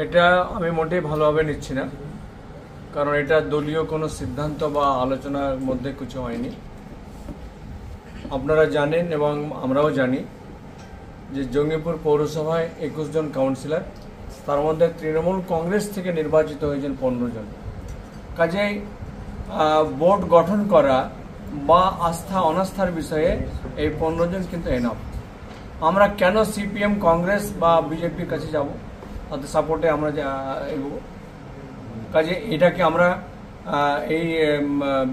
এটা আমি মোটেই ভালোভাবে নিচ্ছি না, কারণ এটা দলীয় কোনো সিদ্ধান্ত বা আলোচনার মধ্যে কিছু হয়নি। আপনারা জানেন এবং আমরাও জানি যে জঙ্গিপুর পৌরসভায় 21 জন কাউন্সিলর, তার মধ্যে তৃণমূল কংগ্রেস থেকে নির্বাচিত হয়েছেন 15 জন। কাজেই বোর্ড গঠন করা বা আস্থা অনাস্থার বিষয়ে এই 15 জন কিন্তু এনাফ। আমরা কেন সিপিএম, কংগ্রেস বা বিজেপির কাছে যাব? তাদের সাপোর্টে আমরা এগোবো। কাজে এটাকে আমরা এই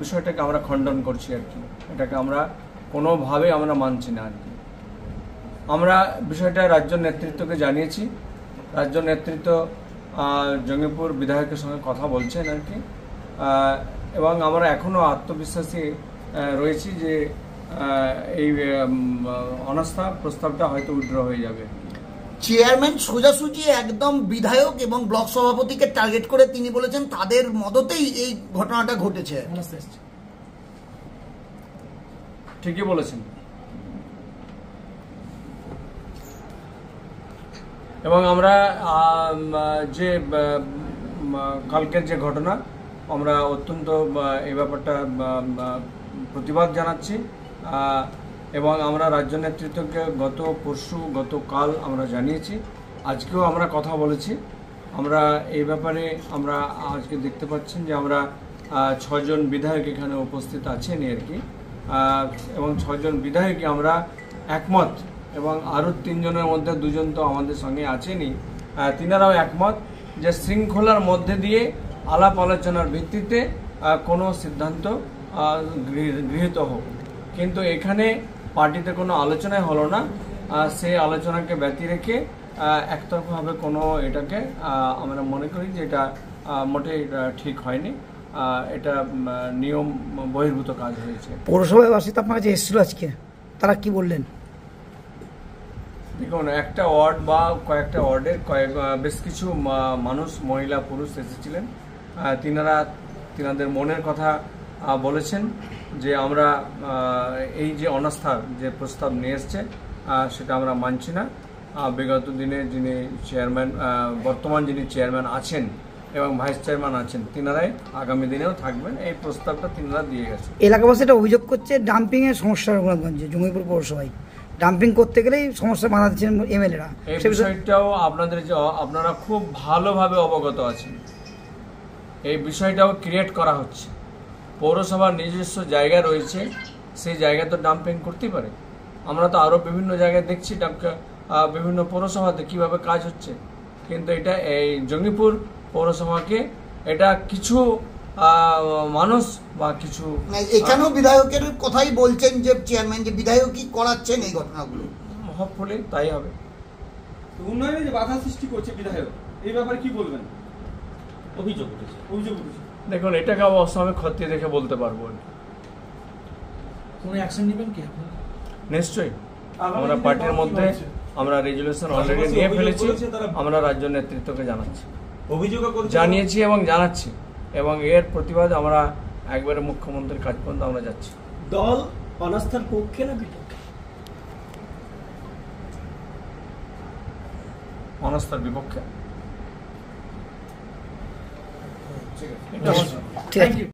বিষয়টাকে আমরা খণ্ডন করছি আর কি। এটাকে আমরা কোনোভাবে আমরা মানছি না আর কি। আমরা বিষয়টা রাজ্য নেতৃত্বকে জানিয়েছি। রাজ্য নেতৃত্ব জঙ্গিপুর বিধায়কের সঙ্গে কথা বলছেন আর কি, এবং আমরা এখনও আত্মবিশ্বাসী রয়েছি যে এই অনাস্থা প্রস্তাবটা হয়তো উইথড্র হয়ে যাবে। চেয়ারম্যান সোজাসুজি একদম বিধায়ক এবং ব্লক সভাপতিকে টার্গেট করে তিনি বলেছেন তাদের মদতেই এই ঘটনাটা ঘটেছে। ঠিকই বলেছেন। এবং আমরা যে কালকের যে ঘটনা, আমরা অত্যন্ত এই ব্যাপারটা প্রতিবাদ জানাচ্ছি এবং আমরা রাজ্য নেতৃত্বকে গতকাল আমরা জানিয়েছি, আজকেও আমরা কথা বলেছি। আমরা এই ব্যাপারে আমরা আজকে দেখতে পাচ্ছেন যে আমরা 6 জন বিধায়ক এখানে উপস্থিত আছেন আর কি, এবং 6 জন বিধায়কই আমরা একমত, এবং আরও 3 জনের মধ্যে 2 জন তো আমাদের সঙ্গে আছেনই, তিনারাও একমত যে শৃঙ্খলার মধ্যে দিয়ে আলাপ আলোচনার ভিত্তিতে কোনো সিদ্ধান্ত গৃহীত হোক। কিন্তু এখানে পার্টিতে কোনো আলোচনাই হলো না। সেই আলোচনাকে ব্যতি রেখে একতরফাভাবে কোনো এটাকে আমরা মনে করি যে এটা মোটেই ঠিক হয়নি। এটা নিয়ম বহির্ভূত কাজ হয়েছে। পৌরসভায় বাসিত আপনার কাছে এসেছিল আজকে, তারা কি বললেন? দেখুন, একটা ওয়ার্ড বা কয়েকটা ওয়ার্ডের বেশ কিছু মানুষ, মহিলা পুরুষ এসেছিলেন। তিনাদের মনের কথা বলেছেন যে আমরা এই যে অনাস্থার যে প্রস্তাব নিয়ে এসছে সেটা আমরা মানছি না। বিগত দিনে যিনি চেয়ারম্যান, বর্তমান যিনি চেয়ারম্যান আছেন এবং ভাইস চেয়ারম্যান আছেন, তিনারাই আগামী দিনেও থাকবেন। এই প্রস্তাবটা তিনারা দিয়ে গেছে। এলাকাবাসীরা অভিযোগ করছে ডাম্পিং এর সমস্যা রঘুনাথগঞ্জে জঙ্গিপুর পৌরসভায় ডাম্পিং করতে গেলেই সমস্যা বাধা দিচ্ছেন এমএলএরা। এই বিষয়টাও আপনারা খুব ভালোভাবে অবগত আছেন। এই বিষয়টাও ক্রিয়েট করা হচ্ছে। পৌরসভার নিজস্ব জায়গা রয়েছে, সেই জায়গায় তো ডাম্পিং করতেই পারে। আমরা তো আরও বিভিন্ন জায়গায় দেখছি বিভিন্ন পৌরসভাতে কিভাবে কাজ হচ্ছে, কিন্তু এটা এই জঙ্গিপুর পৌরসভাকে এটা কিছু মানুষ বা কিছু এখানেও বিধায়কের কথাই বলছেন যে চেয়ারম্যান যে বিধায়কই করাচ্ছেন এই ঘটনাগুলো। হোপফুলি তাই হবে। উন্নয়নে যে বাধা সৃষ্টি করছে বিধায়ক, এই ব্যাপারে কি বলবেন? অভিযোগ উঠেছে। দেখুন, এটাকে অবশ্য আমি খতিয়ে দেখে বলতে পারবো। কোনো অ্যাকশন নেবেন কি আপনি? নিশ্চয়ই। আমরা পার্টির মধ্যে আমরা রেজুলেশন অলরেডি নিয়ে ফেলেছি। আমরা রাজ্য নেতৃত্বকে জানিয়েছি এবং জানাচ্ছি, এবং এর প্রতিবাদ আমরা একবারে মুখ্যমন্ত্রীর কাজ পর্যন্ত আমরা যাচ্ছি। দল অনাস্থার পক্ষে না বিপক্ষে? অনাস্থার বিপক্ষে। ঠিক আছে।